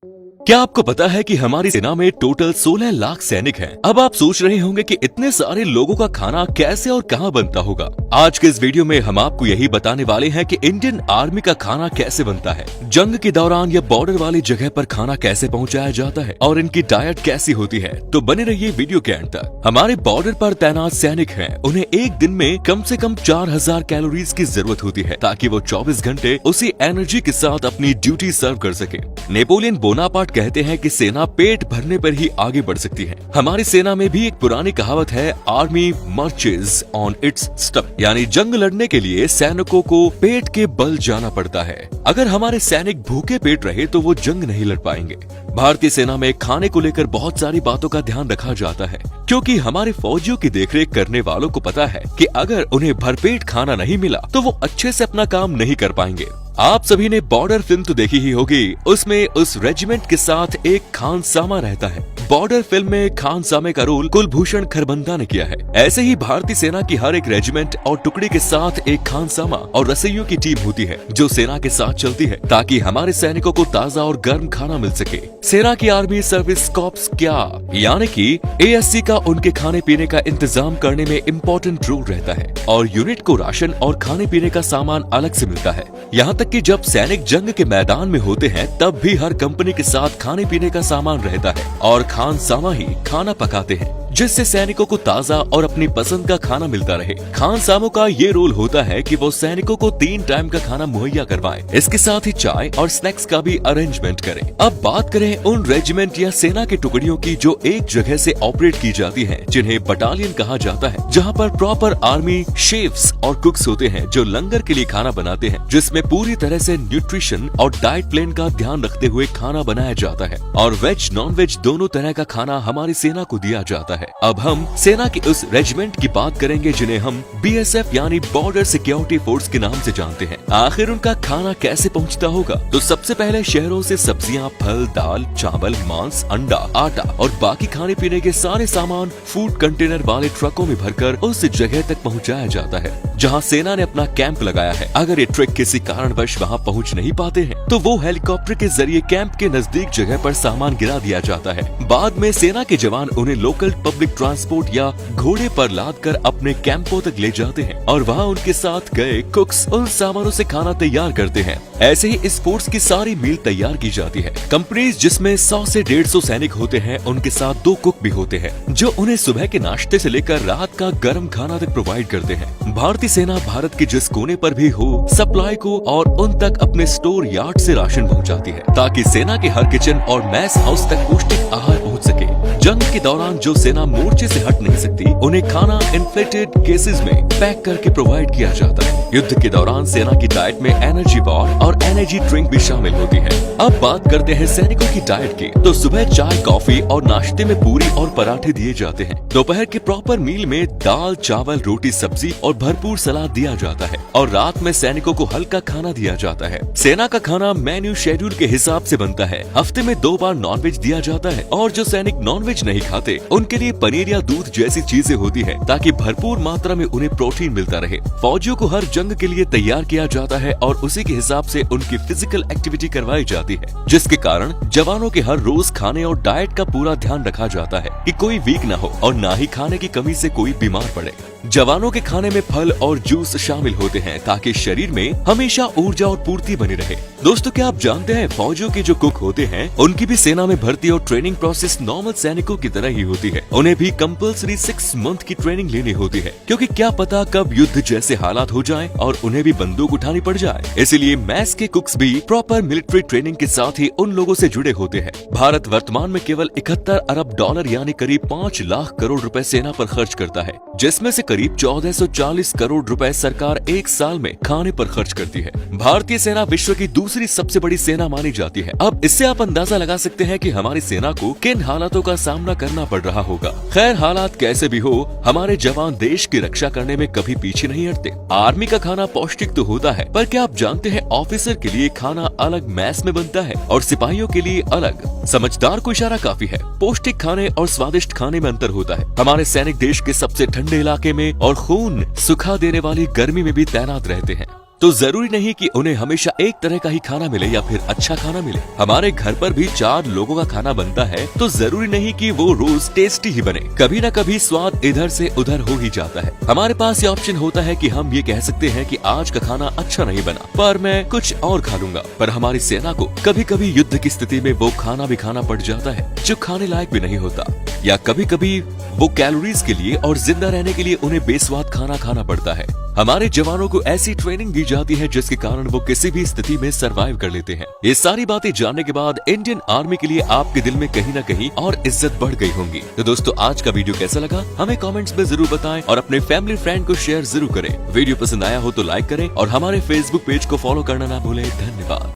क्या आपको पता है कि हमारी सेना में टोटल 16 लाख सैनिक हैं? अब आप सोच रहे होंगे कि इतने सारे लोगों का खाना कैसे और कहां बनता होगा। आज के इस वीडियो में हम आपको यही बताने वाले हैं कि इंडियन आर्मी का खाना कैसे बनता है, जंग के दौरान या बॉर्डर वाली जगह पर खाना कैसे पहुंचाया जाता है और इनकी डाइट कैसी होती है। तो बने रहिए वीडियो के अंत तक। हमारे बॉर्डर पर तैनात सैनिक हैं, उन्हें एक दिन में कम से कम 4000 कैलोरीज की जरूरत होती है ताकि वो 24 घंटे उसी एनर्जी के साथ अपनी ड्यूटी सर्व कर सके। नेपोलियन बोनापार्ट कहते हैं कि सेना पेट भरने पर ही आगे बढ़ सकती है। हमारी सेना में भी एक पुरानी कहावत है, आर्मी मर्चेज ऑन इट्स स्टमक, यानी जंग लड़ने के लिए सैनिकों को पेट के बल जाना पड़ता है। अगर हमारे सैनिक भूखे पेट रहे तो वो जंग नहीं लड़ पाएंगे। भारतीय सेना में खाने को लेकर बहुत सारी बातों का ध्यान रखा जाता है, क्योंकि हमारे फौजियों की देखरेख करने वालों को पता है कि अगर उन्हें भरपेट खाना नहीं मिला तो वो अच्छे से अपना काम नहीं कर पाएंगे। आप सभी ने बॉर्डर फिल्म तो देखी ही होगी, उसमें उस रेजिमेंट के साथ एक खानसामा रहता है। बॉर्डर फिल्म में खानसामे का रोल कुलभूषण खरबंदा ने किया है। ऐसे ही भारतीय सेना की हर एक रेजिमेंट और टुकड़ी के साथ एक खानसामा और रसोइयों की टीम होती है जो सेना के साथ चलती है ताकि हमारे सैनिकों को ताजा और गर्म खाना मिल सके। सेना की आर्मी सर्विस कॉर्प्स क्या यानी कि ASC का उनके खाने पीने का इंतजाम करने में इम्पोर्टेंट रोल रहता है और यूनिट को राशन और खाने पीने का सामान अलग से मिलता है। यहाँ तक कि जब सैनिक जंग के मैदान में होते हैं तब भी हर कंपनी के साथ खाने पीने का सामान रहता है और खानसामा ही खाना पकाते हैं जिससे सैनिकों को ताजा और अपनी पसंद का खाना मिलता रहे। खानसामों का ये रोल होता है कि वो सैनिकों को 3 टाइम का खाना मुहैया करवाएं, इसके साथ ही चाय और स्नैक्स का भी अरेंजमेंट करें। अब बात करें उन रेजिमेंट या सेना की टुकड़ियों की जो एक जगह से ऑपरेट की जाती हैं, जिन्हें बटालियन कहा जाता है, जहाँ पर प्रॉपर आर्मी शेफ्स और कुक्स होते हैं जो लंगर के लिए खाना बनाते हैं, जिसमें पूरी तरह से न्यूट्रिशन और डाइट प्लान का ध्यान रखते हुए खाना बनाया जाता है और वेज नॉन वेज दोनों तरह का खाना हमारी सेना को दिया जाता है। अब हम सेना के उस रेजिमेंट की बात करेंगे जिन्हें हम BSF यानी बॉर्डर सिक्योरिटी फोर्स के नाम से जानते हैं। आखिर उनका खाना कैसे पहुंचता होगा? तो सबसे पहले शहरों से सब्जियां, फल, दाल, चावल, मांस, अंडा, आटा और बाकी खाने पीने के सारे सामान फूड कंटेनर वाले ट्रकों में भरकर उस जगह तक पहुंचाया जाता है जहां सेना ने अपना कैंप लगाया है। अगर ये ट्रक किसी कारणवश वहां पहुंच नहीं पाते हैं तो वो हेलीकॉप्टर के जरिए कैंप के नजदीक जगह पर सामान गिरा दिया जाता है। बाद में सेना के जवान उन्हें लोकल पब्लिक ट्रांसपोर्ट या घोड़े पर लाद कर अपने कैंपों तक ले जाते हैं और वहाँ उनके साथ गए कुक्स उन सामानों से खाना तैयार करते हैं। ऐसे ही इस फोर्स की सारी मील तैयार की जाती है। कंपनीज जिसमें 100 से 150 सैनिक होते हैं, उनके साथ 2 कुक भी होते हैं जो उन्हें सुबह के नाश्ते से लेकर रात का गर्म खाना तक प्रोवाइड करते हैं। भारतीय सेना भारत के जिस कोने पर भी हो, सप्लाई को और उन तक अपने स्टोर यार्ड से राशन पहुंचाती है ताकि सेना के हर किचन और मैस हाउस तक पौष्टिक आहार पहुंच सके। जंग के दौरान जो सेना मोर्चे से हट नहीं सकती, उन्हें खाना इन्फ्लेटेड केसेस में पैक करके प्रोवाइड किया जाता है। युद्ध के दौरान सेना की डाइट में एनर्जी बार और एनर्जी ड्रिंक भी शामिल होती है। अब बात करते हैं सैनिकों की डाइट की। तो सुबह चाय, कॉफी और नाश्ते में पूरी और पराठे दिए जाते हैं। दोपहर के प्रॉपर मील में दाल, चावल, रोटी, सब्जी और भरपूर सलाद दिया जाता है और रात में सैनिकों को हल्का खाना दिया जाता है। सेना का खाना मेन्यू शेड्यूल के हिसाब से बनता है। हफ्ते में 2 बार नॉनवेज दिया जाता है और जो सैनिक नॉनवेज नहीं खाते उनके लिए पनीर या दूध जैसी चीजें होती है ताकि भरपूर मात्रा में उन्हें प्रोटीन मिलता रहे। फौजियों को हर जंग के लिए तैयार किया जाता है और उसी के हिसाब से उनकी फिजिकल एक्टिविटी करवाई जाती है, जिसके कारण जवानों के हर रोज खाने और डाइट का पूरा ध्यान रखा जाता है कि कोई वीक न हो और न ही खाने की कमी से कोई बीमार पड़े। जवानों के खाने में फल और जूस शामिल होते हैं ताकि शरीर में हमेशा ऊर्जा और पूर्ति बनी रहे। दोस्तों, क्या आप जानते हैं फौजियों के जो कुक होते हैं उनकी भी सेना में भर्ती और ट्रेनिंग प्रोसेस नॉर्मल सैनिकों की तरह ही होती है। उन्हें भी कंपल्सरी 6 मंथ की ट्रेनिंग लेनी होती है, क्योंकि क्या पता कब युद्ध जैसे हालात हो जाएं और उन्हें भी बंदूक उठानी पड़ जाए। इसलिए मैस के कुक्स भी प्रॉपर मिलिट्री ट्रेनिंग के साथ ही उन लोगों से जुड़े होते हैं। भारत वर्तमान में केवल 71 अरब डॉलर यानी करीब 5 लाख करोड़ रुपए सेना पर खर्च करता है, जिसमें से करीब 1440 करोड़ रुपए सरकार एक साल में खाने पर खर्च करती है। भारतीय सेना विश्व की दूसरी सबसे बड़ी सेना मानी जाती है। अब इससे आप अंदाजा लगा सकते हैं कि हमारी सेना को किन हालातों का सामना करना पड़ रहा होगा। खैर, हालात कैसे भी हो, हमारे जवान देश की रक्षा करने में कभी पीछे नहीं हटते। आर्मी का खाना पौष्टिक तो होता है, पर क्या आप जानते हैं ऑफिसर के लिए खाना अलग मैस में बनता है और सिपाहियों के लिए अलग। समझदार को इशारा काफी है। पौष्टिक खाने और स्वादिष्ट खाने में अंतर होता है। हमारे सैनिक देश के सबसे ठंडे इलाके में और खून सुखा देने वाली गर्मी में भी तैनात रहते हैं। तो जरूरी नहीं कि उन्हें हमेशा एक तरह का ही खाना मिले या फिर अच्छा खाना मिले। हमारे घर पर भी 4 लोगों का खाना बनता है तो जरूरी नहीं कि वो रोज टेस्टी ही बने, कभी न कभी स्वाद इधर से उधर हो ही जाता है। हमारे पास ये ऑप्शन होता है कि हम ये कह सकते हैं कि आज का खाना अच्छा नहीं बना पर मैं कुछ और खा लूंगा। पर हमारी सेना को कभी कभी युद्ध की स्थिति में वो खाना भी खाना पड़ जाता है जो खाने लायक भी नहीं होता, या कभी कभी वो कैलोरीज के लिए और जिंदा रहने के लिए उन्हें बेस्वाद खाना खाना पड़ता है। हमारे जवानों को ऐसी ट्रेनिंग दी जाती है जिसके कारण वो किसी भी स्थिति में सरवाइव कर लेते हैं। ये सारी बातें जानने के बाद इंडियन आर्मी के लिए आपके दिल में कहीं न कहीं और इज्जत बढ़ गई होंगी। तो दोस्तों, आज का वीडियो कैसा लगा हमें कमेंट्स में जरूर बताएं और अपने फैमिली फ्रेंड को शेयर जरूर करें। वीडियो पसंद आया हो तो लाइक करें और हमारे फेसबुक पेज को फॉलो करना ना भूलें। धन्यवाद।